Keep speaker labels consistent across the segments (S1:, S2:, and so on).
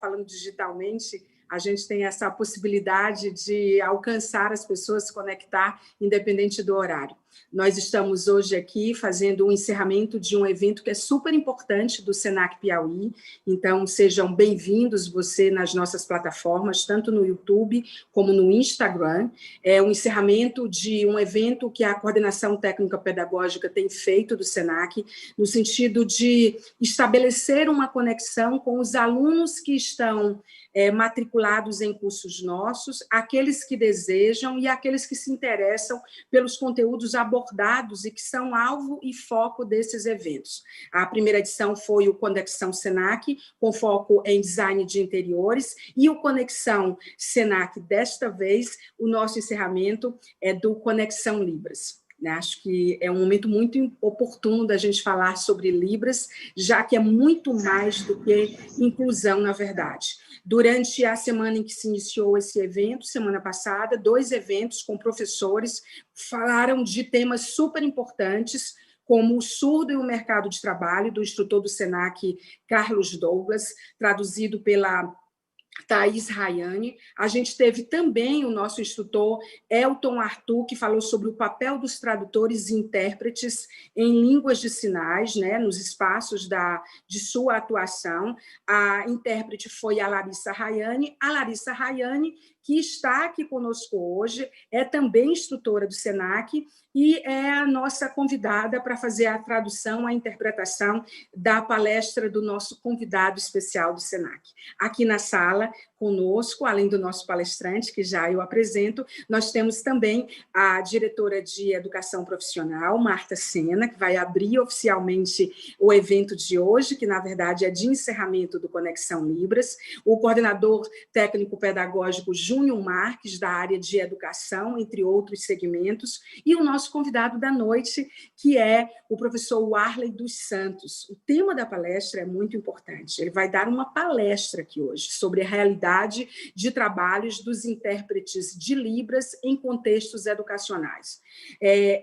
S1: falando digitalmente, a gente tem essa possibilidade de alcançar as pessoas, se conectar, independente do horário. Nós estamos hoje aqui fazendo o encerramento de um evento que é super importante do Senac Piauí, então sejam bem-vindos você nas nossas plataformas, tanto no YouTube como no Instagram. É o encerramento de um evento que a Coordenação Técnica Pedagógica tem feito do Senac, no sentido de estabelecer uma conexão com os alunos que estão matriculados em cursos nossos, aqueles que desejam e aqueles que se interessam pelos conteúdos abordados e que são alvo e foco desses eventos. A primeira edição foi o Conexão Senac, com foco em design de interiores, e o Conexão Senac, desta vez, o nosso encerramento é do Conexão Libras. Acho que é um momento muito oportuno da gente falar sobre Libras, já que é muito mais do que inclusão, na verdade. Durante a semana em que se iniciou esse evento, semana passada, 2 eventos com professores falaram de temas super importantes, como o surdo e o mercado de trabalho, do instrutor do Senac, Carlos Douglas, traduzido pela Thaís Rayane. A gente teve também o nosso instrutor Elton Arthur, que falou sobre o papel dos tradutores e intérpretes em línguas de sinais, né, nos espaços de sua atuação. A intérprete foi a Larissa Rayane. A Larissa Rayane, que está aqui conosco hoje, é também instrutora do Senac e é a nossa convidada para fazer a tradução, a interpretação da palestra do nosso convidado especial do Senac. Aqui na sala, conosco, além do nosso palestrante, que já eu apresento, nós temos também a diretora de Educação Profissional, Marta Sena, que vai abrir oficialmente o evento de hoje, que, na verdade, é de encerramento do Conexão Libras, o coordenador técnico-pedagógico Júnior Marques, da área de educação, entre outros segmentos, e o nosso convidado da noite, que é o professor Warley dos Santos. O tema da palestra é muito importante. Ele vai dar uma palestra aqui hoje sobre a realidade de trabalhos dos intérpretes de Libras em contextos educacionais.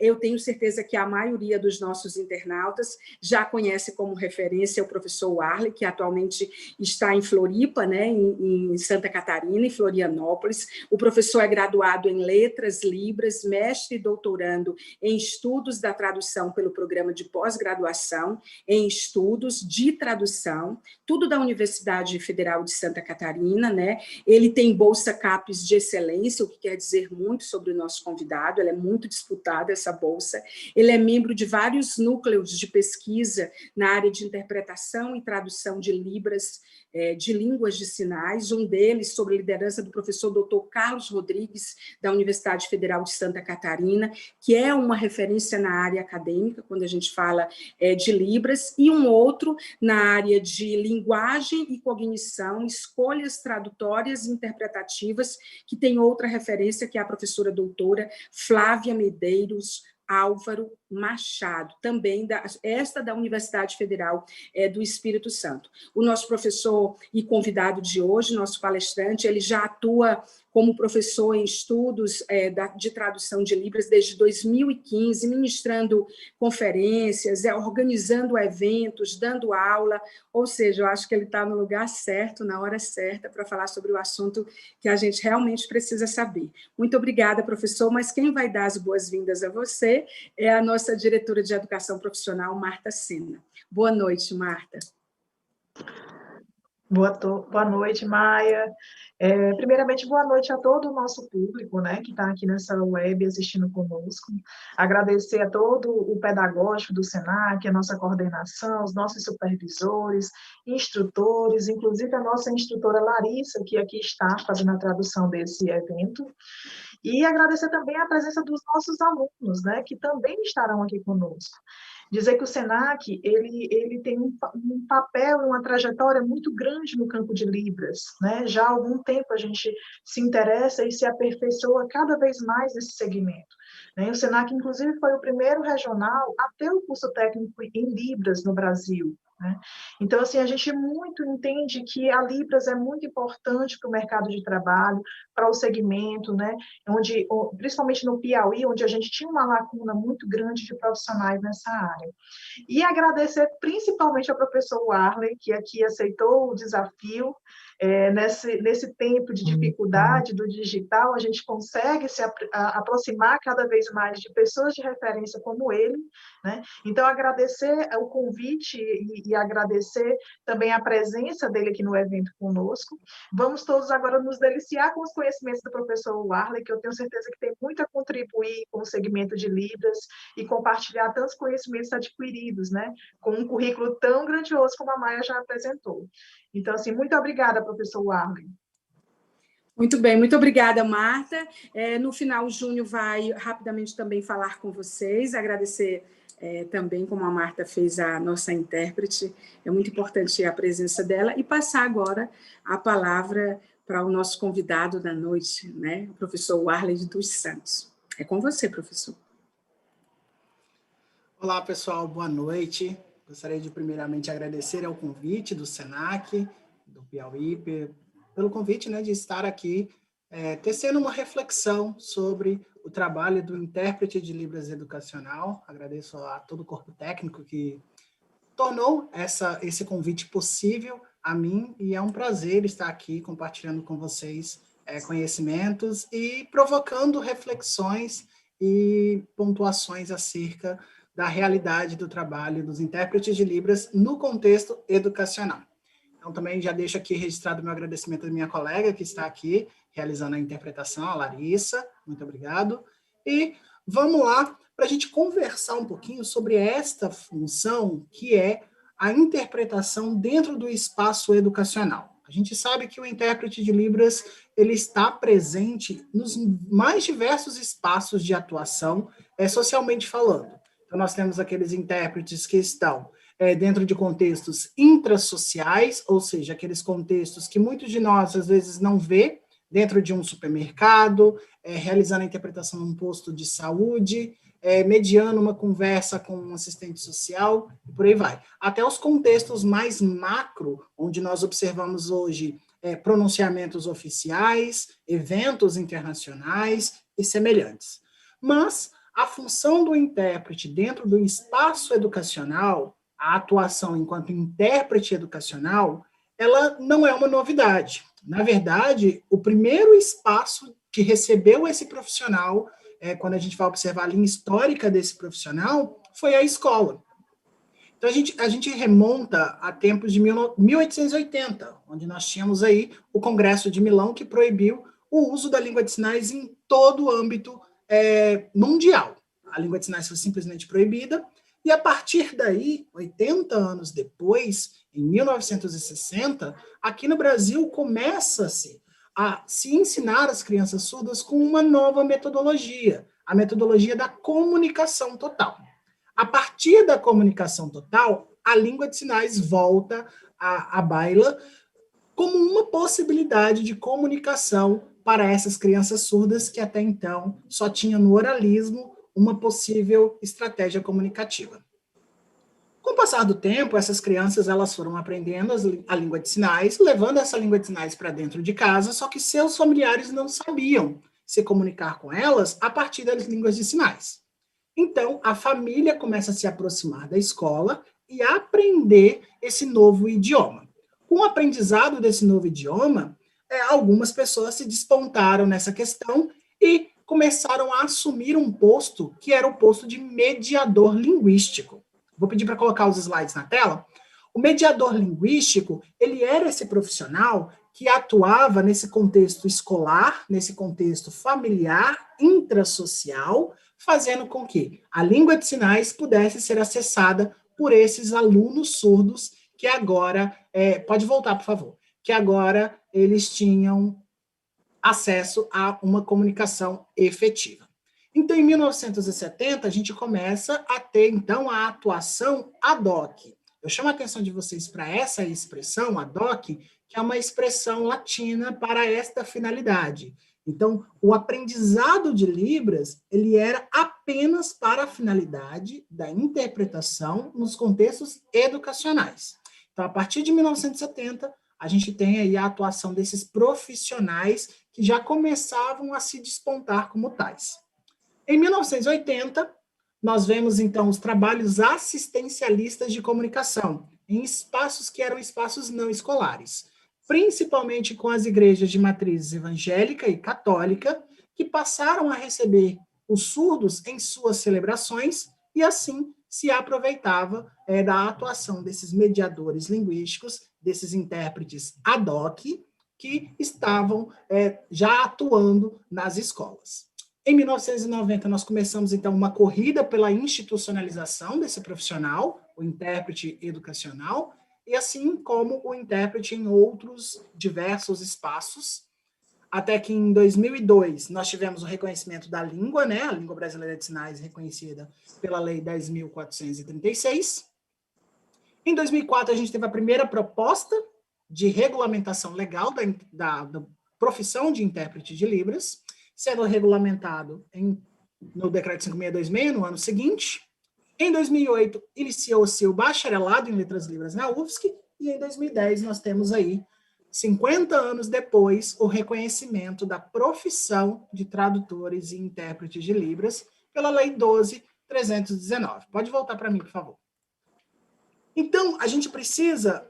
S1: Eu tenho certeza que a maioria dos nossos internautas já conhece como referência o professor Warley, que atualmente está em Floripa, né, em Santa Catarina, em Florianópolis. O professor é graduado em Letras, Libras, mestre e doutorando em Estudos da Tradução pelo Programa de Pós-Graduação em Estudos de Tradução, tudo da Universidade Federal de Santa Catarina, né? Ele tem bolsa CAPES de excelência, o que quer dizer muito sobre o nosso convidado, ela é muito disputada, essa bolsa. Ele é membro de vários núcleos de pesquisa na área de interpretação e tradução de Libras, de línguas de sinais, um deles sob a liderança do professor Dr. Carlos Rodrigues, da Universidade Federal de Santa Catarina, que é uma referência na área acadêmica, quando a gente fala de Libras, e um outro na área de linguagem e cognição, escolhas tradutórias e interpretativas, que tem outra referência, que é a professora doutora Flávia Medeiros Álvaro Machado, também esta da Universidade Federal do Espírito Santo. O nosso professor e convidado de hoje, nosso palestrante, ele já atua como professor em estudos de tradução de Libras desde 2015, ministrando conferências, organizando eventos, dando aula, ou seja, eu acho que ele está no lugar certo, na hora certa, para falar sobre o assunto que a gente realmente precisa saber. Muito obrigada, professor, mas quem vai dar as boas-vindas a você é a nossa diretora de Educação Profissional, Marta Sena. Boa noite, Marta.
S2: Boa noite, Maia. Primeiramente, boa noite a todo o nosso público, né, que está aqui nessa web assistindo conosco. Agradecer a todo o pedagógico do Senac, a nossa coordenação, os nossos supervisores, instrutores, inclusive a nossa instrutora Larissa, que aqui está fazendo a tradução desse evento. E agradecer também a presença dos nossos alunos, né, que também estarão aqui conosco. Dizer que o Senac ele tem um papel, uma trajetória muito grande no campo de Libras, né? Já há algum tempo a gente se interessa e se aperfeiçoa cada vez mais nesse segmento, né? O Senac, inclusive, foi o primeiro regional a ter o curso técnico em Libras no Brasil, né? Então, assim, a gente muito entende que a Libras é muito importante para o mercado de trabalho, para o segmento, né? Onde, principalmente no Piauí, onde a gente tinha uma lacuna muito grande de profissionais nessa área. E agradecer principalmente ao professor Warley, que aqui aceitou o desafio. Nesse tempo de dificuldade do digital, a gente consegue se aproximar cada vez mais de pessoas de referência como ele, né? Então, agradecer o convite e agradecer também a presença dele aqui no evento conosco. Vamos todos agora nos deliciar com os conhecimentos do professor Warley, que eu tenho certeza que tem muito a contribuir com o segmento de Libras e compartilhar tantos conhecimentos adquiridos, né? Com um currículo tão grandioso como a Maia já apresentou. Então, assim, muito obrigada, professor Warley.
S1: Muito bem, muito obrigada, Marta. No final, o Júnior vai rapidamente também falar com vocês, agradecer também, como a Marta fez, a nossa intérprete. É muito importante a presença dela, e passar agora a palavra para o nosso convidado da noite, né? O professor Warley dos Santos. É com você, professor.
S3: Olá, pessoal, boa noite. Gostaria de primeiramente agradecer ao convite do SENAC, do Piauí, pelo convite, né, de estar aqui tecendo uma reflexão sobre o trabalho do intérprete de Libras educacional. Agradeço a todo o corpo técnico que tornou esse convite possível a mim, e é um prazer estar aqui compartilhando com vocês conhecimentos e provocando reflexões e pontuações acerca da realidade do trabalho dos intérpretes de Libras no contexto educacional. Então, também já deixo aqui registrado o meu agradecimento à minha colega que está aqui realizando a interpretação, a Larissa. Muito obrigado. E vamos lá para a gente conversar um pouquinho sobre esta função que é a interpretação dentro do espaço educacional. A gente sabe que o intérprete de Libras ele está presente nos mais diversos espaços de atuação, socialmente falando. Então, nós temos aqueles intérpretes que estão dentro de contextos intrasociais, ou seja, aqueles contextos que muitos de nós, às vezes, não vê, dentro de um supermercado, realizando a interpretação num posto de saúde, mediando uma conversa com um assistente social, e por aí vai. Até os contextos mais macro, onde nós observamos hoje pronunciamentos oficiais, eventos internacionais e semelhantes. Mas a função do intérprete dentro do espaço educacional, a atuação enquanto intérprete educacional, ela não é uma novidade. Na verdade, o primeiro espaço que recebeu esse profissional, quando a gente vai observar a linha histórica desse profissional, foi a escola. Então, a gente remonta a tempos de 1880, onde nós tínhamos aí o Congresso de Milão, que proibiu o uso da língua de sinais em todo o âmbito mundial. A língua de sinais foi simplesmente proibida, e a partir daí, 80 anos depois, em 1960, aqui no Brasil começa-se a se ensinar as crianças surdas com uma nova metodologia, a metodologia da comunicação total. A partir da comunicação total, a língua de sinais volta à baila como uma possibilidade de comunicação para essas crianças surdas que até então só tinham no oralismo uma possível estratégia comunicativa. Com o passar do tempo, essas crianças elas foram aprendendo a língua de sinais, levando essa língua de sinais para dentro de casa, só que seus familiares não sabiam se comunicar com elas a partir das línguas de sinais. Então, a família começa a se aproximar da escola e a aprender esse novo idioma. Com o aprendizado desse novo idioma, algumas pessoas se despontaram nessa questão e começaram a assumir um posto que era o posto de mediador linguístico. Vou pedir para colocar os slides na tela. O mediador linguístico, ele era esse profissional que atuava nesse contexto escolar, nesse contexto familiar, intrasocial, fazendo com que a língua de sinais pudesse ser acessada por esses alunos surdos que agora, pode voltar, por favor, que agora eles tinham acesso a uma comunicação efetiva. Então, em 1970, a gente começa a ter, então, a atuação ad hoc. Eu chamo a atenção de vocês para essa expressão, ad hoc, que é uma expressão latina para esta finalidade. Então, o aprendizado de Libras, ele era apenas para a finalidade da interpretação nos contextos educacionais. Então, a partir de 1970, a gente tem aí a atuação desses profissionais que já começavam a se despontar como tais. Em 1980, nós vemos, então, os trabalhos assistencialistas de comunicação, em espaços que eram espaços não escolares, principalmente com as igrejas de matriz evangélica e católica, que passaram a receber os surdos em suas celebrações e, assim, se aproveitava da atuação desses mediadores linguísticos, desses intérpretes ad hoc, que estavam já atuando nas escolas. Em 1990, nós começamos, então, uma corrida pela institucionalização desse profissional, o intérprete educacional, e assim como o intérprete em outros diversos espaços, até que em 2002 nós tivemos o reconhecimento da língua, né, a língua brasileira de sinais reconhecida pela Lei 10.436. Em 2004 a gente teve a primeira proposta de regulamentação legal da profissão de intérprete de Libras, sendo regulamentado no Decreto 5626, no ano seguinte. Em 2008, iniciou-se o bacharelado em Letras Libras na UFSC, e em 2010 nós temos aí, 50 anos depois, o reconhecimento da profissão de tradutores e intérpretes de Libras pela Lei 12.319. Pode voltar para mim, por favor. Então, a gente precisa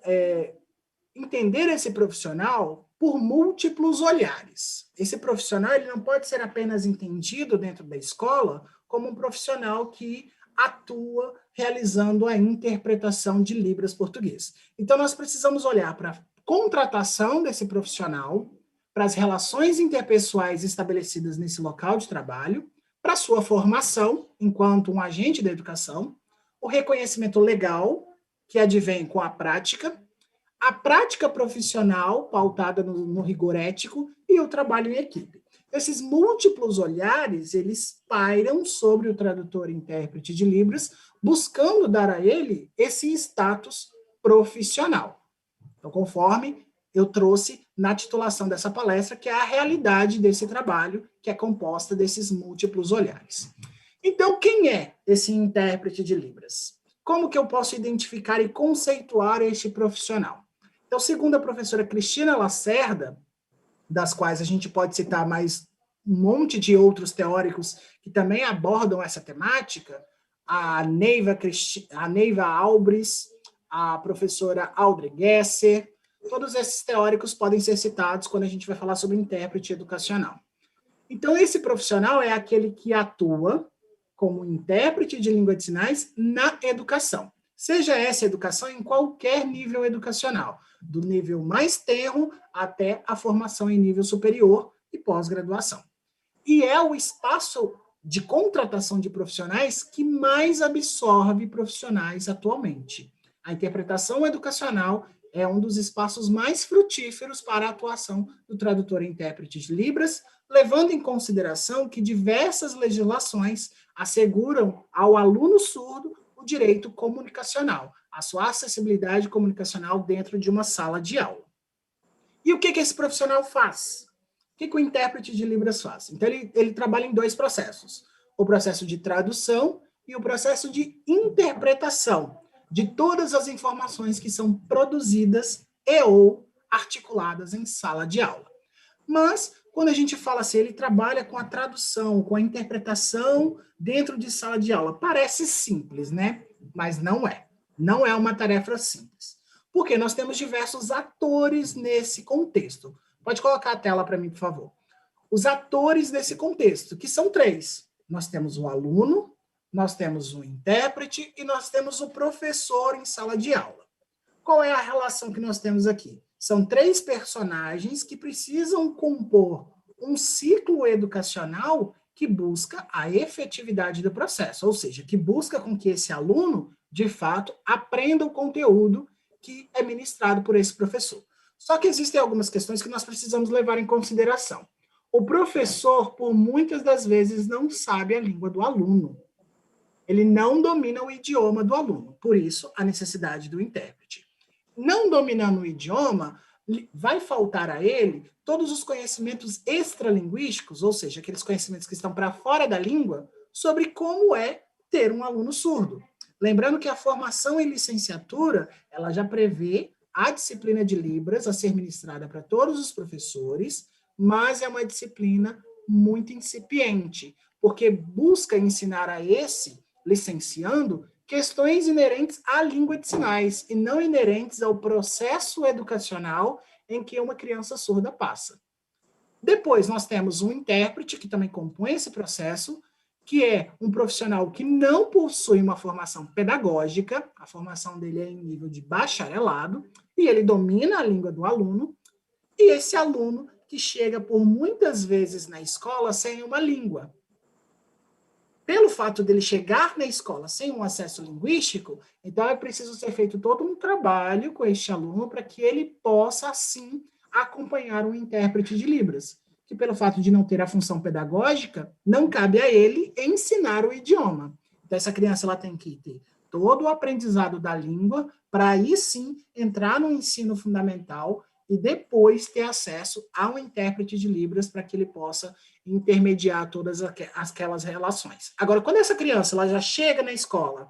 S3: entender esse profissional por múltiplos olhares. Esse profissional ele não pode ser apenas entendido dentro da escola como um profissional que atua realizando a interpretação de Libras português. Então, nós precisamos olhar para a contratação desse profissional, para as relações interpessoais estabelecidas nesse local de trabalho, para a sua formação enquanto um agente da educação, o reconhecimento legal, que advém com a prática profissional pautada no rigor ético e o trabalho em equipe. Esses múltiplos olhares, eles pairam sobre o tradutor e intérprete de Libras, buscando dar a ele esse status profissional. Então, conforme eu trouxe na titulação dessa palestra, que é a realidade desse trabalho, que é composta desses múltiplos olhares. Então, quem é esse intérprete de Libras? Como que eu posso identificar e conceituar este profissional? Então, segundo a professora Cristina Lacerda, das quais a gente pode citar mais um monte de outros teóricos que também abordam essa temática, a Neiva Albris, a professora Audrey Gesser, todos esses teóricos podem ser citados quando a gente vai falar sobre intérprete educacional. Então, esse profissional é aquele que atua como intérprete de língua de sinais na educação, seja essa educação em qualquer nível educacional, do nível mais tenro até a formação em nível superior e pós-graduação. E é o espaço de contratação de profissionais que mais absorve profissionais atualmente. A interpretação educacional é um dos espaços mais frutíferos para a atuação do tradutor e intérprete de Libras, levando em consideração que diversas legislações asseguram ao aluno surdo o direito comunicacional, a sua acessibilidade comunicacional dentro de uma sala de aula. E o que esse profissional faz? O que o intérprete de Libras faz? Então, ele trabalha em dois processos. O processo de tradução e o processo de interpretação de todas as informações que são produzidas e ou articuladas em sala de aula. Mas, quando a gente fala assim, ele trabalha com a tradução, com a interpretação dentro de sala de aula. Parece simples, né? Mas não é. Não é uma tarefa simples. Porque nós temos diversos atores nesse contexto. Pode colocar a tela para mim, por favor. Os atores nesse contexto, que são três. Nós temos o aluno, nós temos o intérprete e nós temos o professor em sala de aula. Qual é a relação que nós temos aqui? São três personagens que precisam compor um ciclo educacional que busca a efetividade do processo, ou seja, que busca com que esse aluno, de fato, aprenda o conteúdo que é ministrado por esse professor. Só que existem algumas questões que nós precisamos levar em consideração. O professor, por muitas das vezes, não sabe a língua do aluno. Ele não domina o idioma do aluno, por isso a necessidade do intérprete. Não dominando o idioma, vai faltar a ele todos os conhecimentos extralinguísticos, ou seja, aqueles conhecimentos que estão para fora da língua, sobre como é ter um aluno surdo. Lembrando que a formação em licenciatura, ela já prevê a disciplina de Libras a ser ministrada para todos os professores, mas é uma disciplina muito incipiente, porque busca ensinar a esse licenciando questões inerentes à língua de sinais e não inerentes ao processo educacional em que uma criança surda passa. Depois, nós temos um intérprete, que também compõe esse processo, que é um profissional que não possui uma formação pedagógica, a formação dele é em nível de bacharelado, e ele domina a língua do aluno, e esse aluno que chega por muitas vezes na escola sem uma língua. Pelo fato dele chegar na escola sem um acesso linguístico, então é preciso ser feito todo um trabalho com este aluno para que ele possa, assim, acompanhar um intérprete de Libras, que pelo fato de não ter a função pedagógica, não cabe a ele ensinar o idioma. Então essa criança ela tem que ter todo o aprendizado da língua para aí sim entrar no ensino fundamental e depois ter acesso a um intérprete de Libras para que ele possa intermediar todas aquelas relações. Agora, quando essa criança ela já chega na escola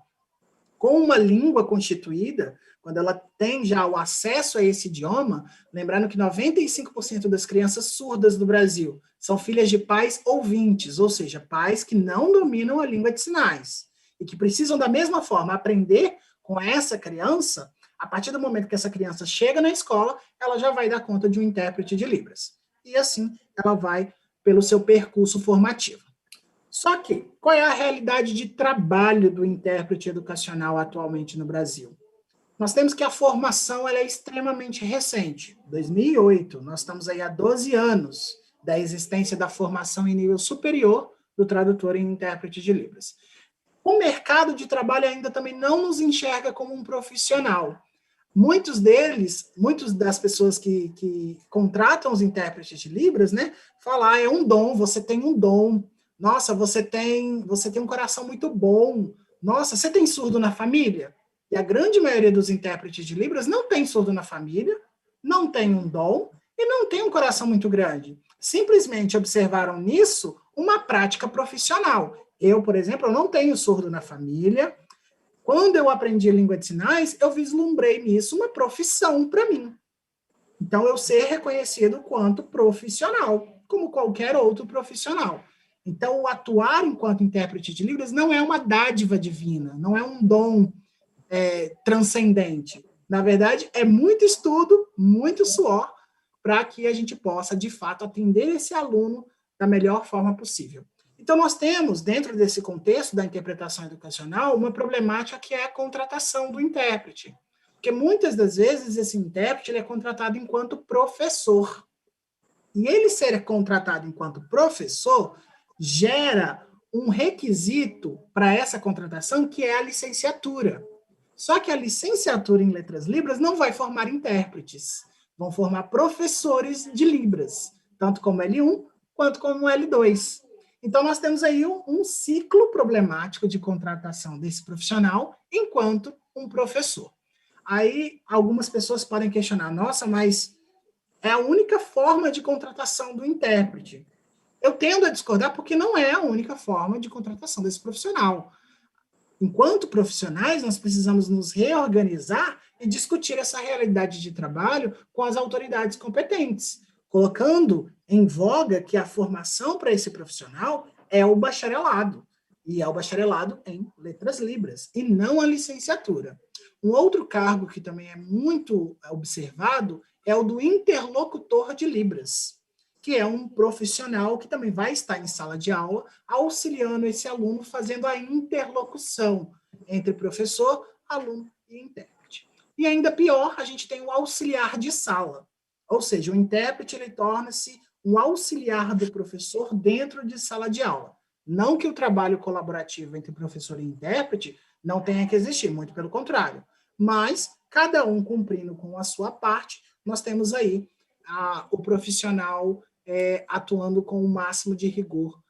S3: com uma língua constituída, quando ela tem já o acesso a esse idioma, lembrando que 95% das crianças surdas do Brasil são filhas de pais ouvintes, ou seja, pais que não dominam a língua de sinais e que precisam da mesma forma aprender com essa criança. A partir do momento que essa criança chega na escola, ela já vai dar conta de um intérprete de Libras. E assim, ela vai pelo seu percurso formativo. Só que, qual é a realidade de trabalho do intérprete educacional atualmente no Brasil? Nós temos que a formação ela é extremamente recente, 2008, nós estamos aí há 12 anos da existência da formação em nível superior do tradutor e intérprete de Libras. O mercado de trabalho ainda também não nos enxerga como um profissional. Muitos das pessoas que contratam os intérpretes de Libras, né, falam, é um dom, você tem um dom, nossa, você tem um coração muito bom, nossa, você tem surdo na família? E a grande maioria dos intérpretes de Libras não tem surdo na família, não tem um dom e não tem um coração muito grande. Simplesmente observaram nisso uma prática profissional. Eu, por exemplo, eu não tenho surdo na família. Quando eu aprendi língua de sinais, eu vislumbrei nisso uma profissão para mim. Então, eu ser reconhecido quanto profissional, como qualquer outro profissional. Então, o atuar enquanto intérprete de Libras não é uma dádiva divina, não é um dom transcendente. Na verdade, é muito estudo, muito suor, para que a gente possa, de fato, atender esse aluno da melhor forma possível. Então, nós temos, dentro desse contexto da interpretação educacional, uma problemática que é a contratação do intérprete. Porque muitas das vezes esse intérprete ele é contratado enquanto professor. E ele ser contratado enquanto professor gera um requisito para essa contratação, que é a licenciatura. Só que a licenciatura em Letras Libras não vai formar intérpretes, vão formar professores de Libras, tanto como L1 quanto como L2. Então, nós temos aí um ciclo problemático de contratação desse profissional enquanto um professor. Aí, algumas pessoas podem questionar, nossa, mas é a única forma de contratação do intérprete. Eu tendo a discordar porque não é a única forma de contratação desse profissional. Enquanto profissionais, nós precisamos nos reorganizar e discutir essa realidade de trabalho com as autoridades competentes, colocando em voga que a formação para esse profissional é o bacharelado, e é o bacharelado em Letras Libras, e não a licenciatura. Um outro cargo que também é muito observado é o do interlocutor de Libras, que é um profissional que também vai estar em sala de aula, auxiliando esse aluno, fazendo a interlocução entre professor, aluno e intérprete. E ainda pior, a gente tem o auxiliar de sala, ou seja, o intérprete ele torna-se um auxiliar do professor dentro de sala de aula. Não que o trabalho colaborativo entre professor e intérprete não tenha que existir, muito pelo contrário, mas cada um cumprindo com a sua parte, nós temos aí o profissional atuando com o máximo de rigor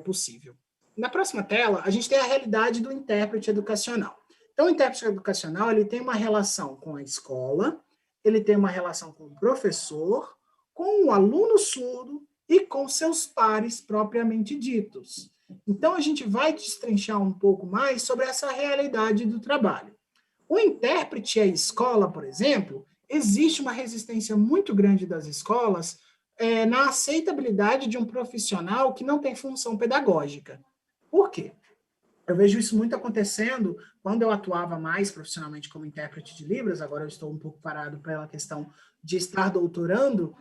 S3: possível. Na próxima tela, a gente tem a realidade do intérprete educacional. Então, o intérprete educacional ele tem uma relação com a escola, ele tem uma relação com o professor, com o aluno surdo e com seus pares propriamente ditos. Então, a gente vai destrinchar um pouco mais sobre essa realidade do trabalho. O intérprete e a escola, por exemplo, existe uma resistência muito grande das escolas na aceitabilidade de um profissional que não tem função pedagógica. Por quê? Eu vejo isso muito acontecendo quando eu atuava mais profissionalmente como intérprete de Libras, agora eu estou um pouco parado pela questão de estar doutorando,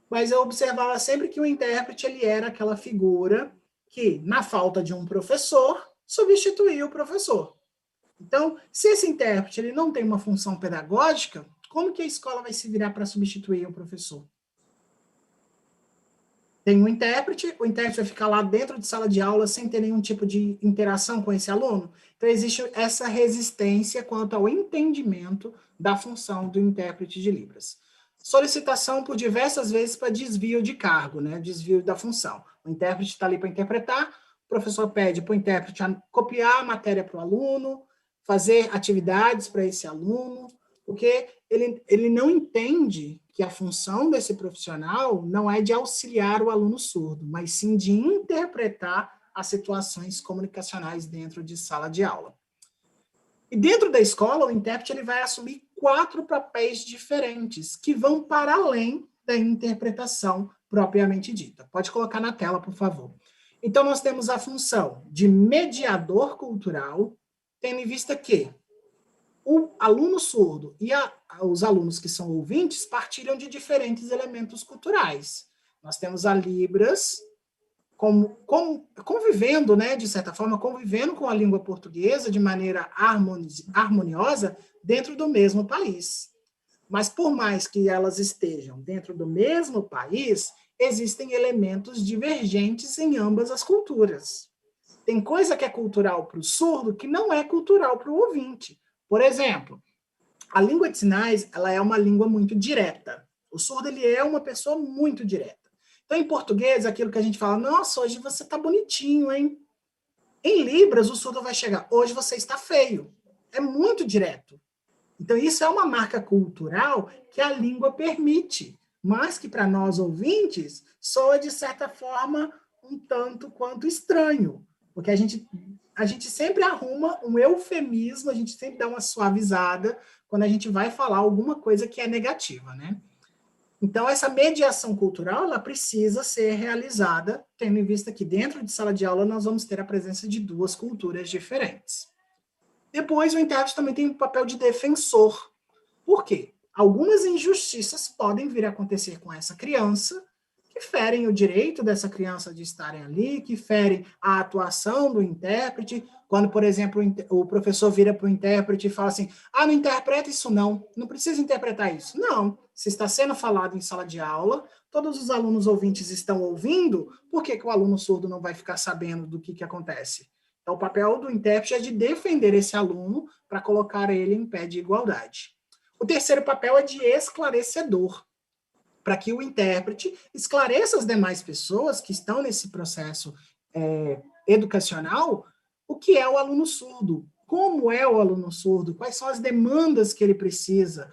S3: mas eu observava sempre que o intérprete ele era aquela figura que, na falta de um professor, substituía o professor. Então, se esse intérprete ele não tem uma função pedagógica, como que a escola vai se virar para substituir o professor? Tem um intérprete, o intérprete vai ficar lá dentro de sala de aula sem ter nenhum tipo de interação com esse aluno. Então, existe essa resistência quanto ao entendimento da função do intérprete de Libras. Solicitação por diversas vezes para desvio de cargo, né? Desvio da função. O intérprete está ali para interpretar, o professor pede para o intérprete copiar a matéria para o aluno, fazer atividades para esse aluno, porque ele não entende que a função desse profissional não é de auxiliar o aluno surdo, mas sim de interpretar as situações comunicacionais dentro de sala de aula. E dentro da escola, o intérprete ele vai assumir 4 papéis diferentes, que vão para além da interpretação propriamente dita. Pode colocar na tela, por favor. Então, nós temos a função de mediador cultural, tendo em vista que o aluno surdo e os alunos que são ouvintes partilham de diferentes elementos culturais. Nós temos a Libras convivendo, né, de certa forma, convivendo com a língua portuguesa de maneira harmoniosa dentro do mesmo país. Mas por mais que elas estejam dentro do mesmo país, existem elementos divergentes em ambas as culturas. Tem coisa que é cultural para o surdo que não é cultural para o ouvinte. Por exemplo, a língua de sinais ela é uma língua muito direta. O surdo ele é uma pessoa muito direta. Então, em português, aquilo que a gente fala, nossa, hoje você está bonitinho, hein? Em Libras, o surdo vai chegar, hoje você está feio. É muito direto. Então, isso é uma marca cultural que a língua permite, mas que para nós ouvintes soa, de certa forma, um tanto quanto estranho. Porque a gente sempre arruma um eufemismo, a gente sempre dá uma suavizada quando a gente vai falar alguma coisa que é negativa, né? Então, essa mediação cultural, ela precisa ser realizada, tendo em vista que dentro de sala de aula nós vamos ter a presença de 2 culturas diferentes. Depois, o intérprete também tem um papel de defensor. Por quê? Algumas injustiças podem vir a acontecer com essa criança, que ferem o direito dessa criança de estarem ali, que ferem a atuação do intérprete, quando, por exemplo, o professor vira para o intérprete e fala assim, não interpreta isso não precisa interpretar isso. Não, se está sendo falado em sala de aula, todos os alunos ouvintes estão ouvindo, por que o aluno surdo não vai ficar sabendo do que acontece? Então, o papel do intérprete é de defender esse aluno para colocar ele em pé de igualdade. O terceiro papel é de esclarecedor, para que o intérprete esclareça as demais pessoas que estão nesse processo educacional o que é o aluno surdo, como é o aluno surdo, quais são as demandas que ele precisa.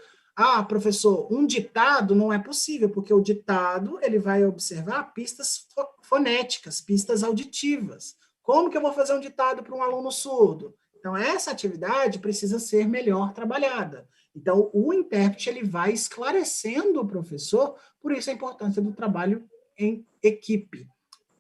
S3: Professor, um ditado não é possível, porque o ditado ele vai observar pistas fonéticas, pistas auditivas. Como que eu vou fazer um ditado para um aluno surdo? Então, essa atividade precisa ser melhor trabalhada. Então, o intérprete ele vai esclarecendo o professor, por isso a importância do trabalho em equipe.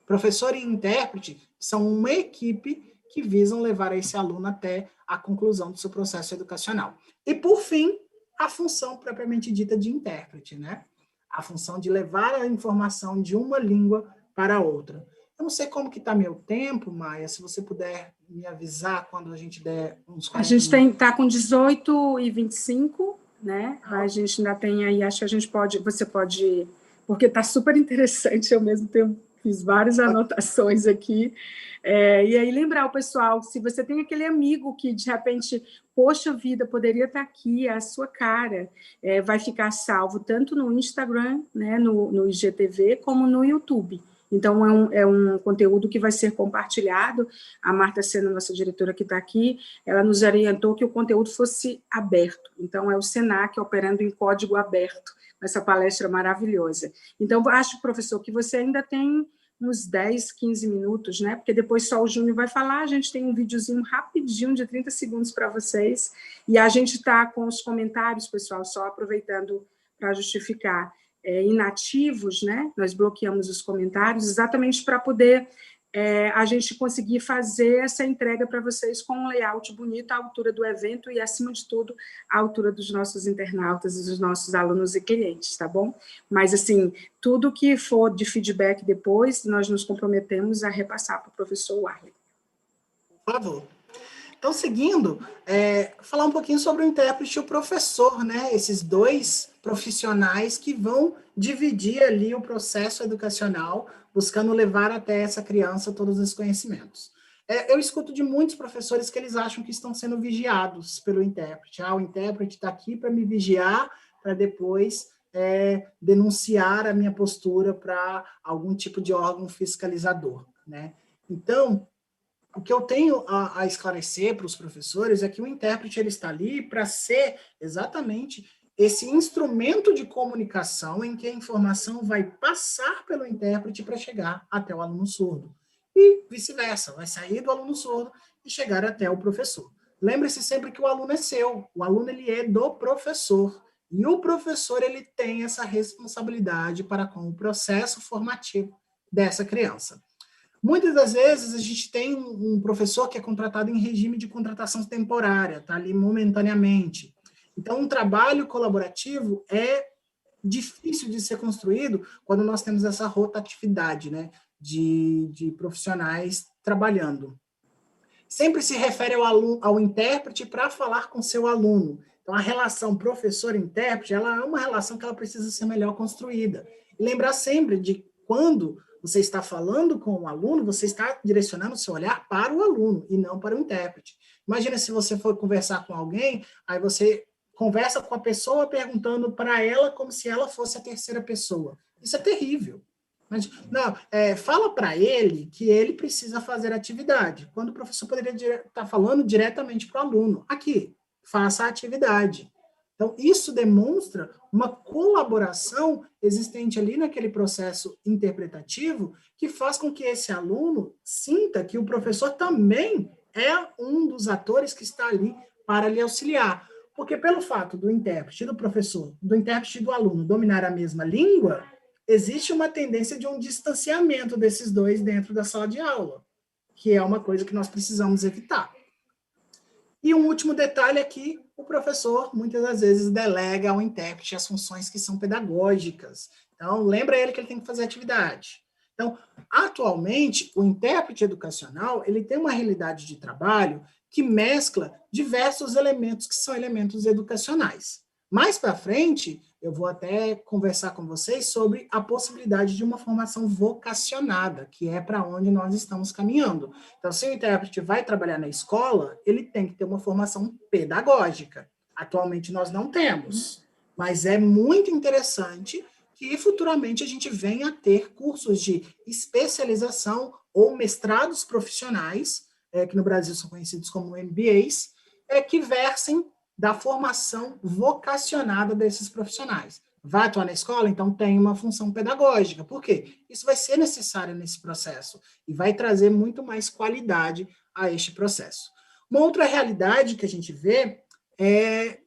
S3: Professor e intérprete são uma equipe que visam levar esse aluno até a conclusão do seu processo educacional. E, por fim, a função propriamente dita de intérprete, né? A função de levar a informação de uma língua para outra. Eu não sei como que está meu tempo, Maia, se você puder me avisar quando a gente der uns 40
S1: A gente está com 18h25, né? A gente ainda tem aí, acho que a gente pode, você pode, porque está super interessante, ao mesmo tempo fiz várias anotações aqui. E aí lembrar o pessoal, se você tem aquele amigo que de repente, poxa vida, poderia estar aqui, é a sua cara, vai ficar salvo tanto no Instagram, né, no IGTV, como no YouTube. Então, é um conteúdo que vai ser compartilhado. A Marta Sena, nossa diretora que está aqui, ela nos orientou que o conteúdo fosse aberto. Então, é o SENAC operando em código aberto, essa palestra maravilhosa. Então, acho, professor, que você ainda tem uns 10, 15 minutos, né? Porque depois só o Júnior vai falar, a gente tem um videozinho rapidinho de 30 segundos para vocês, e a gente está com os comentários, pessoal, só aproveitando para justificar, inativos, né? Nós bloqueamos os comentários exatamente para poder a gente conseguir fazer essa entrega para vocês com um layout bonito, à altura do evento e, acima de tudo, à altura dos nossos internautas e dos nossos alunos e clientes, tá bom? Mas, assim, tudo que for de feedback depois, nós nos comprometemos a repassar para o professor Warley.
S3: Por favor. Então, seguindo, falar um pouquinho sobre o intérprete e o professor, né? Esses dois profissionais que vão dividir ali o processo educacional, buscando levar até essa criança todos os conhecimentos. Eu escuto de muitos professores que eles acham que estão sendo vigiados pelo intérprete. O intérprete está aqui para me vigiar, para depois denunciar a minha postura para algum tipo de órgão fiscalizador, né? Então, o que eu tenho a esclarecer para os professores é que o intérprete ele está ali para ser exatamente esse instrumento de comunicação em que a informação vai passar pelo intérprete para chegar até o aluno surdo. E vice-versa, vai sair do aluno surdo e chegar até o professor. Lembre-se sempre que o aluno é seu, o aluno ele é do professor. E o professor ele tem essa responsabilidade para com o processo formativo dessa criança. Muitas das vezes, a gente tem um professor que é contratado em regime de contratação temporária, está ali momentaneamente. Então, um trabalho colaborativo é difícil de ser construído quando nós temos essa rotatividade, né, de profissionais trabalhando. Sempre se refere ao intérprete para falar com seu aluno. Então, a relação professor-intérprete, ela é uma relação que ela precisa ser melhor construída. E lembrar sempre de quando você está falando com o aluno, você está direcionando o seu olhar para o aluno e não para o intérprete. Imagina se você for conversar com alguém, aí você conversa com a pessoa perguntando para ela como se ela fosse a terceira pessoa. Isso é terrível. Mas, não, fala para ele que ele precisa fazer atividade, quando o professor poderia estar falando diretamente para o aluno. Aqui, faça a atividade. Então, isso demonstra uma colaboração existente ali naquele processo interpretativo que faz com que esse aluno sinta que o professor também é um dos atores que está ali para lhe auxiliar. Porque pelo fato do intérprete e do professor, do intérprete e do aluno dominar a mesma língua, existe uma tendência de um distanciamento desses dois dentro da sala de aula, que é uma coisa que nós precisamos evitar. E um último detalhe aqui, o professor muitas das vezes delega ao intérprete as funções que são pedagógicas. Então, lembra ele que ele tem que fazer atividade. Então, atualmente, o intérprete educacional, ele tem uma realidade de trabalho que mescla diversos elementos que são elementos educacionais. Mais para frente, eu vou até conversar com vocês sobre a possibilidade de uma formação vocacionada, que é para onde nós estamos caminhando. Então, se o intérprete vai trabalhar na escola, ele tem que ter uma formação pedagógica. Atualmente nós não temos, mas é muito interessante que futuramente a gente venha a ter cursos de especialização ou mestrados profissionais, que no Brasil são conhecidos como MBAs, que versem da formação vocacionada desses profissionais. Vai atuar na escola? Então tem uma função pedagógica. Por quê? Isso vai ser necessário nesse processo e vai trazer muito mais qualidade a este processo. Uma outra realidade que a gente vê é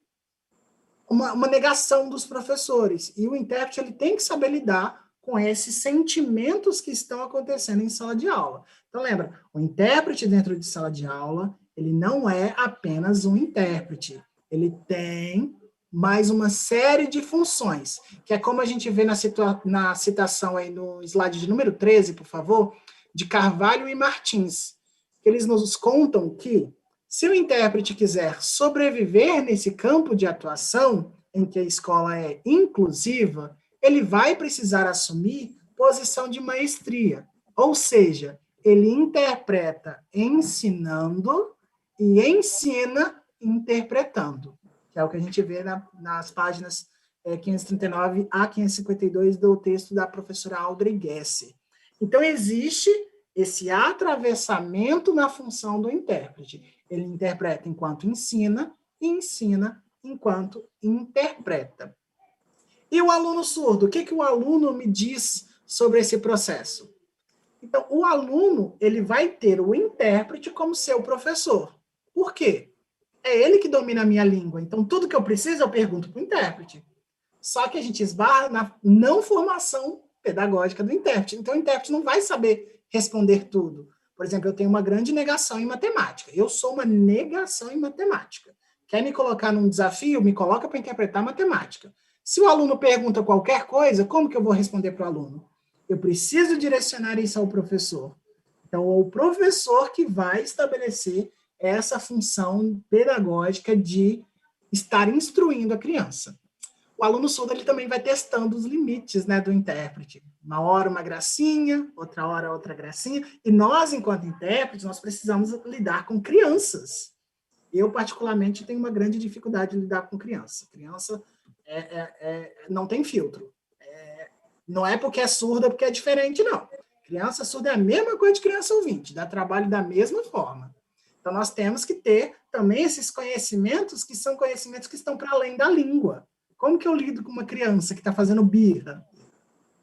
S3: uma negação dos professores. E o intérprete ele tem que saber lidar com esses sentimentos que estão acontecendo em sala de aula. Então, lembra, o intérprete dentro de sala de aula, ele não é apenas um intérprete. Ele tem mais uma série de funções, que é como a gente vê na citação aí no slide de número 13, por favor, de Carvalho e Martins. Eles nos contam que, se o intérprete quiser sobreviver nesse campo de atuação, em que a escola é inclusiva, ele vai precisar assumir posição de maestria, ou seja, ele interpreta ensinando e ensina interpretando, que é o que a gente vê nas páginas 539 a 552 do texto da professora Audrey Gesser. Então, existe esse atravessamento na função do intérprete. Ele interpreta enquanto ensina e ensina enquanto interpreta. E o aluno surdo? O que o aluno me diz sobre esse processo? Então, o aluno, ele vai ter o intérprete como seu professor. Por quê? É ele que domina a minha língua. Então, tudo que eu preciso, eu pergunto para o intérprete. Só que a gente esbarra na não formação pedagógica do intérprete. Então, o intérprete não vai saber responder tudo. Por exemplo, eu tenho uma grande negação em matemática. Eu sou uma negação em matemática. Quer me colocar num desafio? Me coloca para interpretar matemática. Se o aluno pergunta qualquer coisa, como que eu vou responder para o aluno? Eu preciso direcionar isso ao professor. Então, é o professor que vai estabelecer essa função pedagógica de estar instruindo a criança. O aluno surdo ele também vai testando os limites, né, do intérprete. Uma hora uma gracinha, outra hora outra gracinha. E nós, enquanto intérpretes, nós precisamos lidar com crianças. Eu, particularmente, tenho uma grande dificuldade de lidar com criança. Criança não tem filtro. Não é porque é surda, porque é diferente, não. Criança surda é a mesma coisa de criança ouvinte, dá trabalho da mesma forma. Então, nós temos que ter também esses conhecimentos que são conhecimentos que estão para além da língua. Como que eu lido com uma criança que está fazendo birra?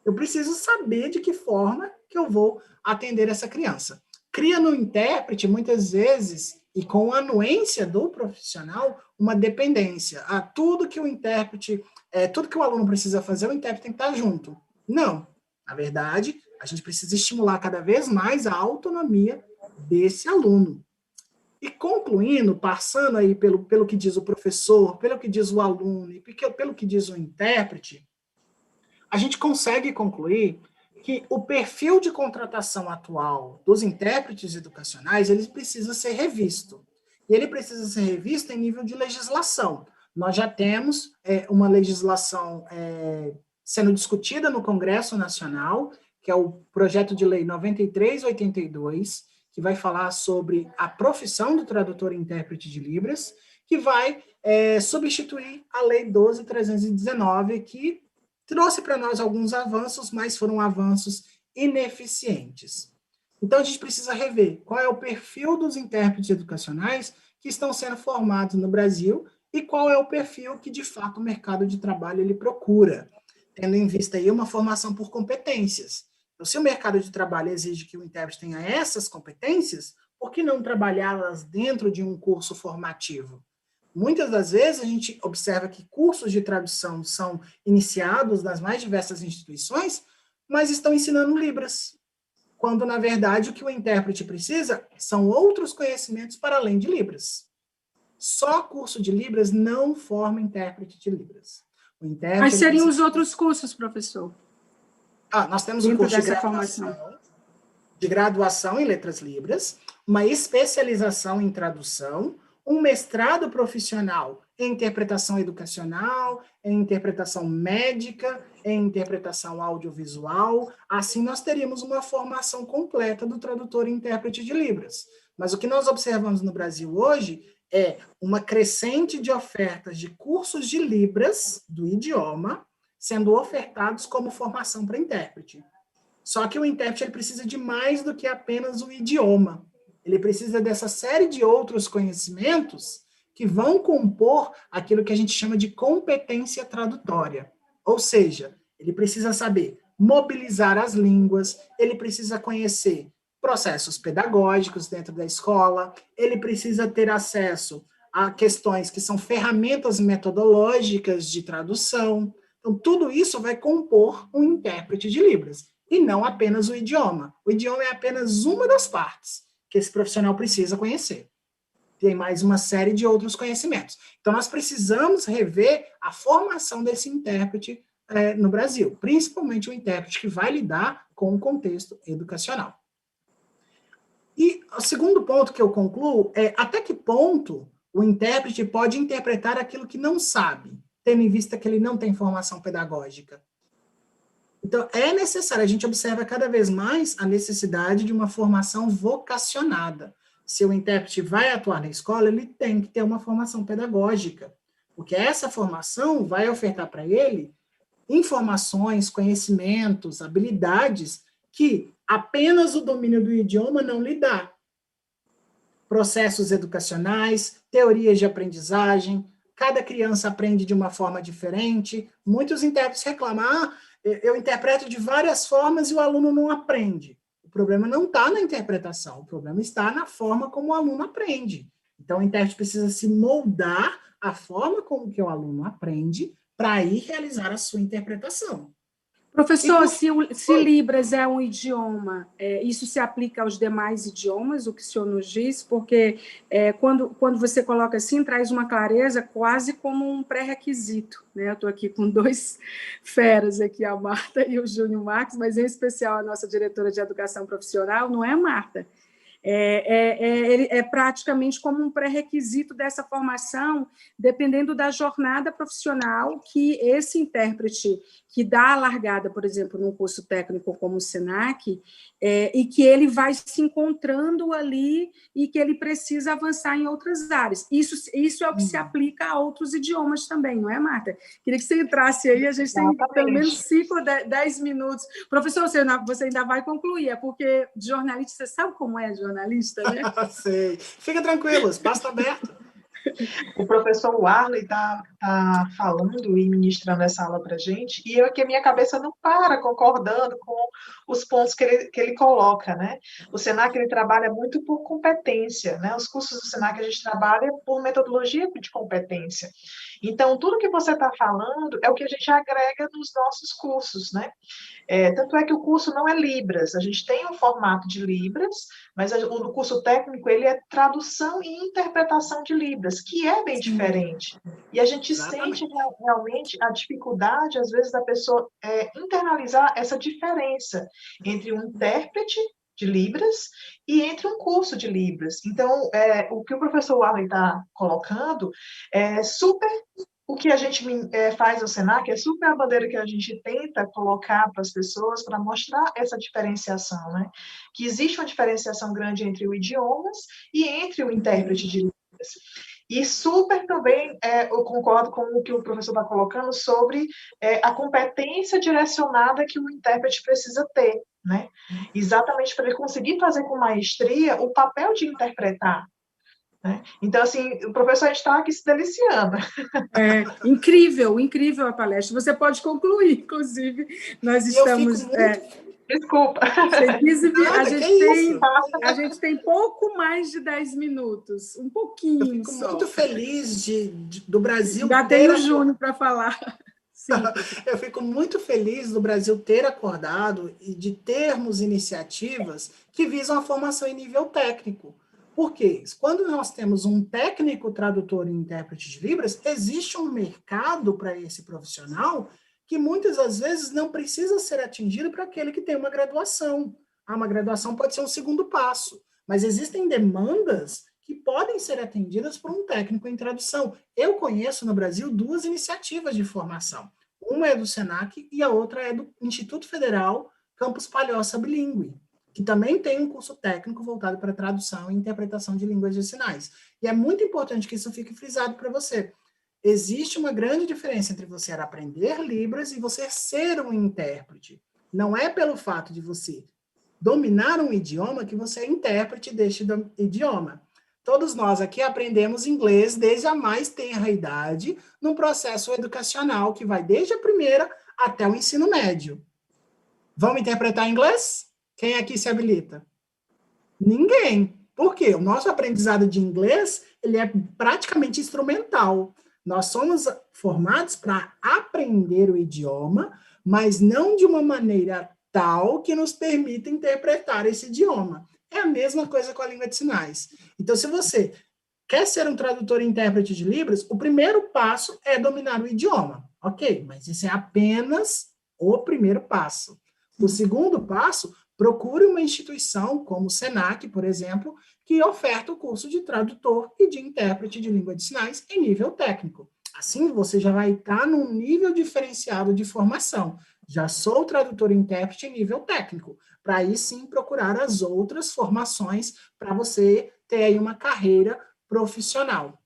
S3: Eu preciso saber de que forma que eu vou atender essa criança. Cria no intérprete, muitas vezes, e com a anuência do profissional, uma dependência. Tudo que o intérprete, tudo que o aluno precisa fazer, o intérprete tem que estar junto. Não. Na verdade, a gente precisa estimular cada vez mais a autonomia desse aluno. E concluindo, passando aí pelo que diz o professor, pelo que diz o aluno e pelo que diz o intérprete, a gente consegue concluir que o perfil de contratação atual dos intérpretes educacionais, ele precisa ser revisto. E ele precisa ser revisto em nível de legislação. Nós já temos uma legislação sendo discutida no Congresso Nacional, que é o projeto de lei 9382, que vai falar sobre a profissão do tradutor e intérprete de Libras, que vai substituir a Lei 12.319, que trouxe para nós alguns avanços, mas foram avanços ineficientes. Então, a gente precisa rever qual é o perfil dos intérpretes educacionais que estão sendo formados no Brasil e qual é o perfil que, de fato, o mercado de trabalho ele procura, tendo em vista aí uma formação por competências. Então, se o mercado de trabalho exige que o intérprete tenha essas competências, por que não trabalhá-las dentro de um curso formativo? Muitas das vezes a gente observa que cursos de tradução são iniciados nas mais diversas instituições, mas estão ensinando Libras, quando, na verdade, o que o intérprete precisa são outros conhecimentos para além de Libras. Só curso de Libras não forma intérprete de Libras.
S1: Quais seriam os outros cursos, professor?
S3: Nós temos um curso de graduação em Letras Libras, uma especialização em tradução, um mestrado profissional em interpretação educacional, em interpretação médica, em interpretação audiovisual. Assim, nós teríamos uma formação completa do tradutor e intérprete de Libras. Mas o que nós observamos no Brasil hoje é uma crescente de ofertas de cursos de Libras, do idioma, sendo ofertados como formação para intérprete. Só que o intérprete ele precisa de mais do que apenas o idioma. Ele precisa dessa série de outros conhecimentos que vão compor aquilo que a gente chama de competência tradutória. Ou seja, ele precisa saber mobilizar as línguas, ele precisa conhecer processos pedagógicos dentro da escola, ele precisa ter acesso a questões que são ferramentas metodológicas de tradução. Então, tudo isso vai compor um intérprete de Libras, e não apenas o idioma. O idioma é apenas uma das partes que esse profissional precisa conhecer. Tem mais uma série de outros conhecimentos. Então, nós precisamos rever a formação desse intérprete no Brasil, principalmente o intérprete que vai lidar com o contexto educacional. E o segundo ponto que eu concluo é até que ponto o intérprete pode interpretar aquilo que não sabe, tendo em vista que ele não tem formação pedagógica. Então, é necessário, a gente observa cada vez mais a necessidade de uma formação vocacionada. Se o intérprete vai atuar na escola, ele tem que ter uma formação pedagógica, porque essa formação vai ofertar para ele informações, conhecimentos, habilidades que apenas o domínio do idioma não lhe dá. Processos educacionais, teorias de aprendizagem, cada criança aprende de uma forma diferente. Muitos intérpretes reclamam, eu interpreto de várias formas e o aluno não aprende. O problema não está na interpretação, o problema está na forma como o aluno aprende. Então, o intérprete precisa se moldar à forma como que o aluno aprende para aí realizar a sua interpretação.
S1: Professor, se Libras é um idioma, isso se aplica aos demais idiomas, o que o senhor nos diz? Porque quando você coloca assim, traz uma clareza quase como um pré-requisito. Né? Eu estou aqui com dois feras, aqui, a Marta e o Júnior Marques, mas em especial a nossa diretora de educação profissional, não é, Marta? É praticamente como um pré-requisito dessa formação, dependendo da jornada profissional que esse intérprete que dá a largada, por exemplo, num curso técnico como o SENAC, e que ele vai se encontrando ali e que ele precisa avançar em outras áreas. Isso é o que se aplica a outros idiomas também, não é, Marta? Queria que você entrasse aí, a gente tem pelo menos 5 ou 10 minutos. Professor, você ainda vai concluir, é porque jornalista, você sabe como é jornalista, né?
S3: Sei. Fica tranquilo, espaço está aberto.
S2: O professor Warley está falando e ministrando essa aula para a gente, e eu aqui, a minha cabeça não para concordando com os pontos que ele coloca, né? O SENAC, ele trabalha muito por competência, né? Os cursos do SENAC, a gente trabalha por metodologia de competência. Então, tudo que você está falando é o que a gente agrega nos nossos cursos, né? Tanto é que o curso não é Libras, a gente tem um formato de Libras, mas o curso técnico, ele é tradução e interpretação de Libras, que é bem diferente. E a gente sente realmente a dificuldade, às vezes, da pessoa internalizar essa diferença entre um intérprete de Libras e entre um curso de Libras. Então, o que o professor Warley está colocando é super. O que a gente faz no SENAC é super a bandeira que a gente tenta colocar para as pessoas para mostrar essa diferenciação, né? Que existe uma diferenciação grande entre os idiomas e entre o intérprete de línguas. E super também, eu concordo com o que o professor está colocando sobre a competência direcionada que o intérprete precisa ter, né? Exatamente para ele conseguir fazer com maestria o papel de interpretar. Né? Então, assim, o professor está aqui se deliciando.
S1: Incrível a palestra. Você pode concluir, inclusive. Nós estamos...
S2: Desculpa.
S1: A gente tem pouco mais de 10 minutos, um pouquinho só.
S3: Eu fico muito feliz do Brasil
S1: Já tem o Júnior para falar. Sim.
S3: Eu fico muito feliz do Brasil ter acordado e de termos iniciativas que visam a formação em nível técnico. Por quê? Quando nós temos um técnico tradutor e intérprete de Libras, existe um mercado para esse profissional que muitas das vezes não precisa ser atingido para aquele que tem uma graduação. Uma graduação pode ser um segundo passo, mas existem demandas que podem ser atendidas por um técnico em tradução. Eu conheço no Brasil 2 iniciativas de formação. Uma é do SENAC e a outra é do Instituto Federal Campus Palhoça Bilíngue, que também tem um curso técnico voltado para tradução e interpretação de línguas de sinais. E é muito importante que isso fique frisado para você. Existe uma grande diferença entre você aprender Libras e você ser um intérprete. Não é pelo fato de você dominar um idioma que você é intérprete deste idioma. Todos nós aqui aprendemos inglês desde a mais tenra idade, num processo educacional que vai desde a primeira até o ensino médio. Vamos interpretar inglês? Quem aqui se habilita? Ninguém. Por quê? O nosso aprendizado de inglês, ele é praticamente instrumental. Nós somos formados para aprender o idioma, mas não de uma maneira tal que nos permita interpretar esse idioma. É a mesma coisa com a língua de sinais. Então, se você quer ser um tradutor e intérprete de Libras, o primeiro passo é dominar o idioma. Ok, mas isso é apenas o primeiro passo. O segundo passo, procure uma instituição, como o SENAC, por exemplo, que oferta o curso de tradutor e de intérprete de língua de sinais em nível técnico. Assim, você já vai estar num nível diferenciado de formação. Já sou tradutor e intérprete em nível técnico, para aí sim procurar as outras formações para você ter aí uma carreira profissional.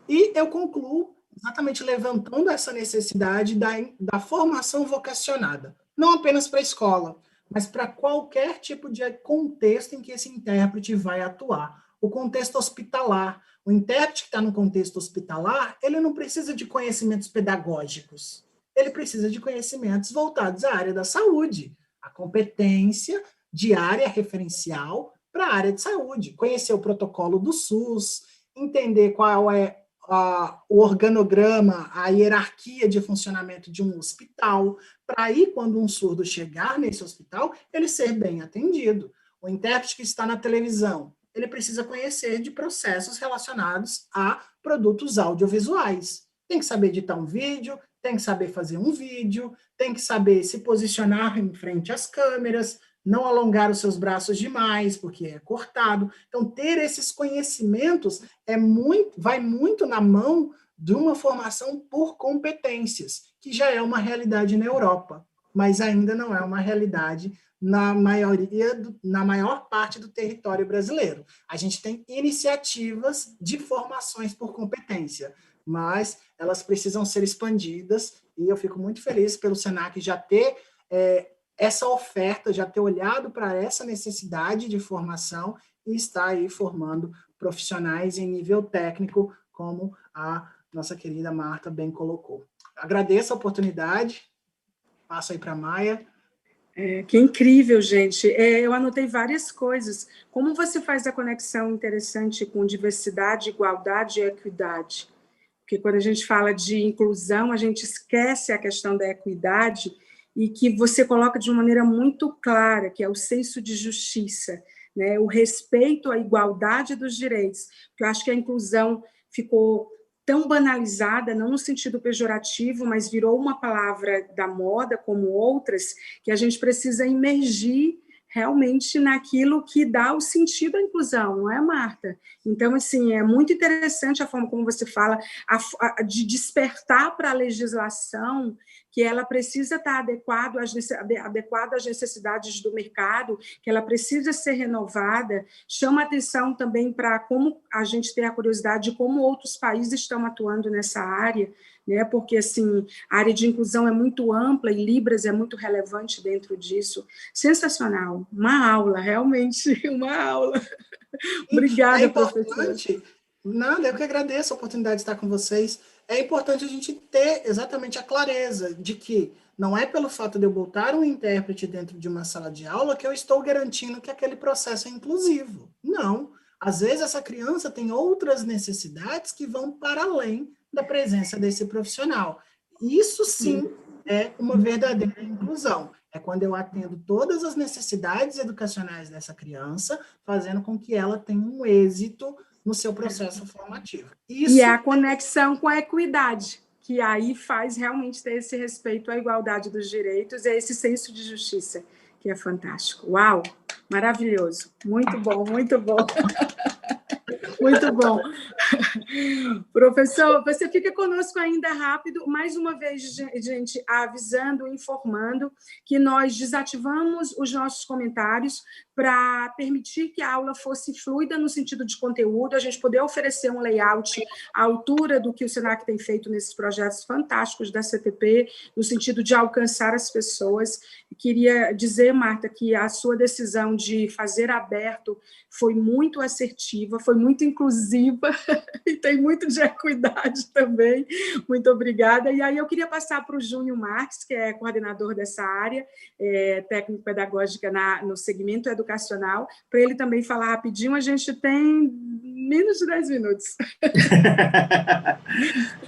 S3: E eu concluo exatamente levantando essa necessidade da formação vocacionada, não apenas para a escola, mas para qualquer tipo de contexto em que esse intérprete vai atuar. O contexto hospitalar. O intérprete que está no contexto hospitalar, ele não precisa de conhecimentos pedagógicos. Ele precisa de conhecimentos voltados à área da saúde. A competência de área referencial para a área de saúde, conhecer o protocolo do SUS, entender qual é o organograma, a hierarquia de funcionamento de um hospital, para aí, quando um surdo chegar nesse hospital, ele ser bem atendido. O intérprete que está na televisão, ele precisa conhecer de processos relacionados a produtos audiovisuais. Tem que saber editar um vídeo, tem que saber fazer um vídeo, tem que saber se posicionar em frente às câmeras, não alongar os seus braços demais, porque é cortado. Então, ter esses conhecimentos vai muito na mão de uma formação por competências, que já é uma realidade na Europa, mas ainda não é uma realidade na maior parte do território brasileiro. A gente tem iniciativas de formações por competência, mas elas precisam ser expandidas, e eu fico muito feliz pelo Senac já ter essa oferta, já ter olhado para essa necessidade de formação e está aí formando profissionais em nível técnico, como a nossa querida Marta bem colocou. Agradeço a oportunidade, passo aí para a Maia.
S1: Que incrível, gente. Eu anotei várias coisas. Como você faz a conexão interessante com diversidade, igualdade e equidade? Porque quando a gente fala de inclusão, a gente esquece a questão da equidade, e que você coloca de uma maneira muito clara, que é o senso de justiça, né? O respeito à igualdade dos direitos, porque eu acho que a inclusão ficou tão banalizada, não no sentido pejorativo, mas virou uma palavra da moda, como outras, que a gente precisa imergir realmente naquilo que dá o sentido à inclusão, não é, Marta? Então, assim, é muito interessante a forma como você fala de despertar para a legislação que ela precisa estar adequada às necessidades do mercado, que ela precisa ser renovada. Chama atenção também para como a gente tem a curiosidade de como outros países estão atuando nessa área, né? Porque assim, a área de inclusão é muito ampla e Libras é muito relevante dentro disso. Sensacional, uma aula, realmente uma aula. Obrigada, professora.
S3: Nada, eu que agradeço a oportunidade de estar com vocês. É importante a gente ter exatamente a clareza de que não é pelo fato de eu botar um intérprete dentro de uma sala de aula que eu estou garantindo que aquele processo é inclusivo. Não. Às vezes essa criança tem outras necessidades que vão para além da presença desse profissional. Isso sim é uma verdadeira inclusão. É quando eu atendo todas as necessidades educacionais dessa criança, fazendo com que ela tenha um êxito no seu processo formativo.
S1: E é a conexão com a equidade, que aí faz realmente ter esse respeito à igualdade dos direitos e esse senso de justiça, que é fantástico. Uau, maravilhoso. Muito bom, muito bom. Muito bom. Professor, você fica conosco ainda rápido. Mais uma vez, gente, avisando, informando que nós desativamos os nossos comentários para permitir que a aula fosse fluida no sentido de conteúdo, a gente poder oferecer um layout à altura do que o Senac tem feito nesses projetos fantásticos da CTP, no sentido de alcançar as pessoas. E queria dizer, Marta, que a sua decisão de fazer aberto foi muito assertiva, foi muito inclusiva e tem muito de equidade também. Muito obrigada. E aí eu queria passar para o Júnior Marques, que é coordenador dessa área, técnico-pedagógica no segmento educacional, para ele também falar rapidinho. A gente tem menos de 10 minutos.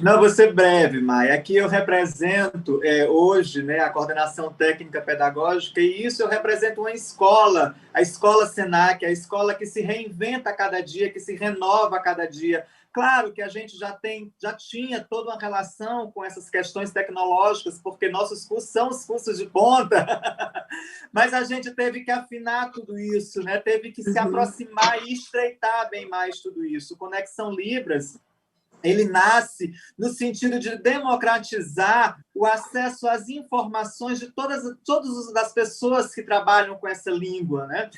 S4: Não, vou ser breve, Maia. Aqui eu represento hoje, né, a coordenação técnica pedagógica, e isso eu represento uma escola, a Escola Senac, a escola que se reinventa a cada dia, que se renova a cada dia. Claro que a gente já tinha toda uma relação com essas questões tecnológicas, porque nossos cursos são os cursos de ponta, mas a gente teve que afinar tudo isso, né? Teve que se aproximar e estreitar bem mais tudo isso. O Conexão Libras, ele nasce no sentido de democratizar o acesso às informações de todas as pessoas que trabalham com essa língua, né?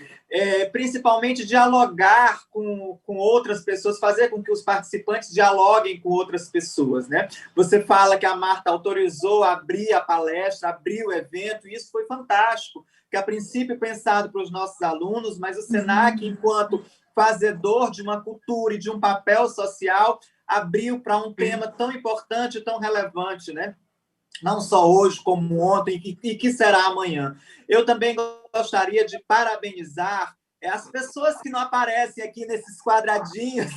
S4: Principalmente dialogar com outras pessoas, fazer com que os participantes dialoguem com outras pessoas, né? Você fala que a Marta autorizou abrir a palestra, abrir o evento, e isso foi fantástico, que a princípio pensado para os nossos alunos, mas o Senac, enquanto fazedor de uma cultura e de um papel social, abriu para um tema tão importante, tão relevante, né? não só hoje, como ontem, e que será amanhã. Eu também gostaria de parabenizar as pessoas que não aparecem aqui nesses quadradinhos,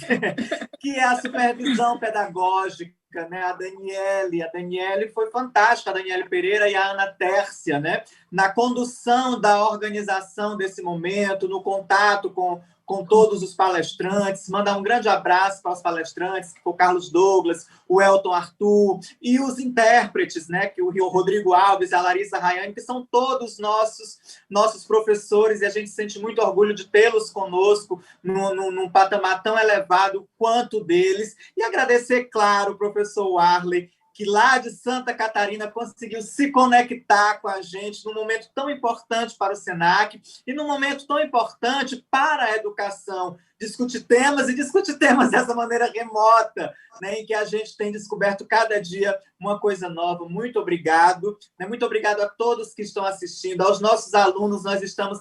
S4: que é a supervisão pedagógica, né? A Daniele foi fantástica, a Daniele Pereira e a Ana Tércia, né? Na condução da organização desse momento, no contato com todos os palestrantes, mandar um grande abraço para os palestrantes, o Carlos Douglas, o Elton Arthur, e os intérpretes, né, que o Rodrigo Alves, a Larissa Rayane, que são todos nossos professores, e a gente sente muito orgulho de tê-los conosco num patamar tão elevado quanto deles, e agradecer, claro, o professor Warley, que lá de Santa Catarina conseguiu se conectar com a gente num momento tão importante para o SENAC e num momento tão importante para a educação, discutir temas dessa maneira remota, né, em que a gente tem descoberto cada dia uma coisa nova. Muito obrigado. Né? Muito obrigado a todos que estão assistindo, aos nossos alunos.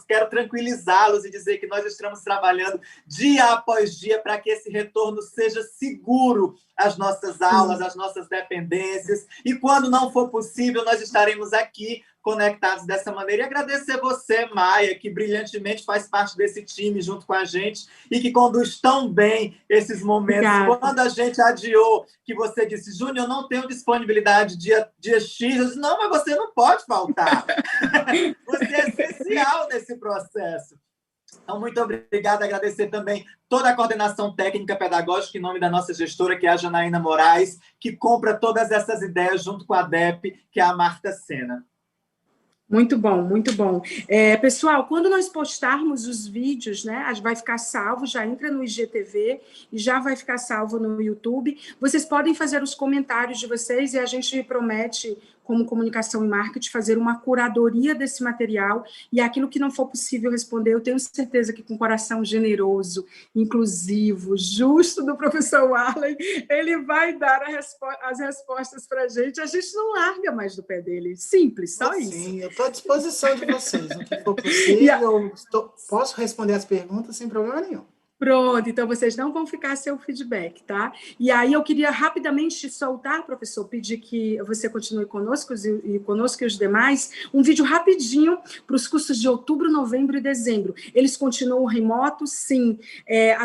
S4: Quero tranquilizá-los e dizer que nós estamos trabalhando dia após dia para que esse retorno seja seguro às nossas aulas, às nossas dependências. E quando não for possível, nós estaremos aqui conectados dessa maneira. E agradecer você, Maia, que brilhantemente faz parte desse time junto com a gente e que conduz tão bem esses momentos. Obrigada. Quando a gente adiou, que você disse, Júnior, eu não tenho disponibilidade dia X, eu disse, não, mas você não pode faltar. Você é essencial nesse processo. Então, muito obrigado. Agradecer também toda a coordenação técnica pedagógica em nome da nossa gestora, que é a Janaína Moraes, que compra todas essas ideias junto com a DEP, que é a Marta Sena.
S1: Muito bom, muito bom. Pessoal, quando nós postarmos os vídeos, né, vai ficar salvo, já entra no IGTV e já vai ficar salvo no YouTube. Vocês podem fazer os comentários de vocês e a gente promete, como comunicação e marketing, fazer uma curadoria desse material e aquilo que não for possível responder, eu tenho certeza que com coração generoso, inclusivo, justo do professor Warley, ele vai dar as respostas para a gente não larga mais do pé dele. Simples, só isso.
S3: Sim, eu estou à disposição de vocês, no que for possível, posso responder as perguntas sem problema nenhum.
S1: Pronto, então vocês não vão ficar sem o feedback, tá? E aí eu queria rapidamente soltar, professor, pedir que você continue conosco e os demais, um vídeo rapidinho para os cursos de outubro, novembro e dezembro. Eles continuam remotos, sim.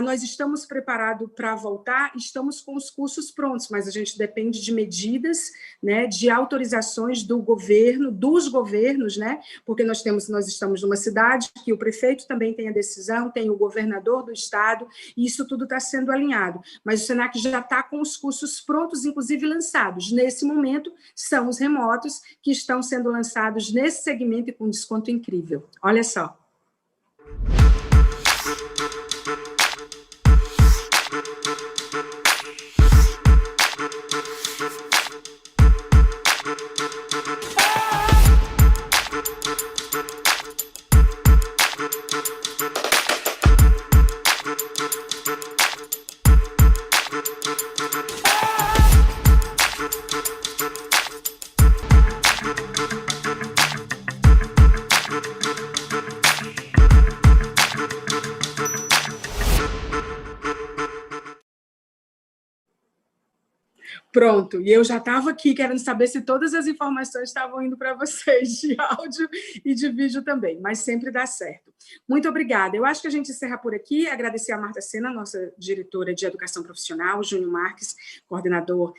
S1: Nós estamos preparados para voltar, estamos com os cursos prontos, mas a gente depende de medidas, né, de autorizações do governo, dos governos, né? Porque nós estamos numa cidade que o prefeito também tem a decisão, tem o governador do estado, e isso tudo está sendo alinhado. Mas o SENAC já está com os cursos prontos, inclusive lançados. Nesse momento, são os remotos que estão sendo lançados nesse segmento e com desconto incrível. Olha só. Pronto, e eu já estava aqui querendo saber se todas as informações estavam indo para vocês, de áudio e de vídeo também, mas sempre dá certo. Muito obrigada. Eu acho que a gente encerra por aqui, agradecer a Marta Sena, nossa diretora de Educação Profissional, Júnior Marques, coordenador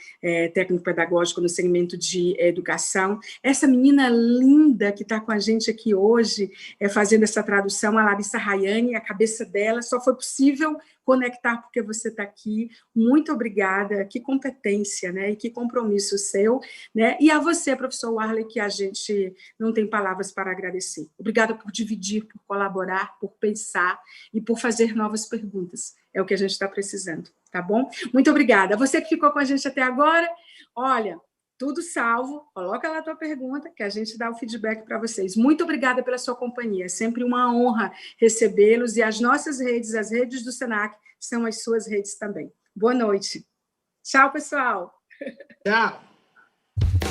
S1: técnico-pedagógico no segmento de educação, essa menina linda que está com a gente aqui hoje, fazendo essa tradução, a Larissa Rayane, a cabeça dela, só foi possível conectar porque você está aqui. Muito obrigada, que competência, né? E que compromisso seu, né? E a você, professor Warley, que a gente não tem palavras para agradecer. Obrigada por dividir, por colaborar, por pensar e por fazer novas perguntas. É o que a gente está precisando, tá bom? Muito obrigada. Você que ficou com a gente até agora, olha, tudo salvo, coloca lá a tua pergunta, que a gente dá o feedback para vocês. Muito obrigada pela sua companhia, é sempre uma honra recebê-los, e as nossas redes, as redes do SENAC, são as suas redes também. Boa noite. Tchau, pessoal.
S3: Tchau.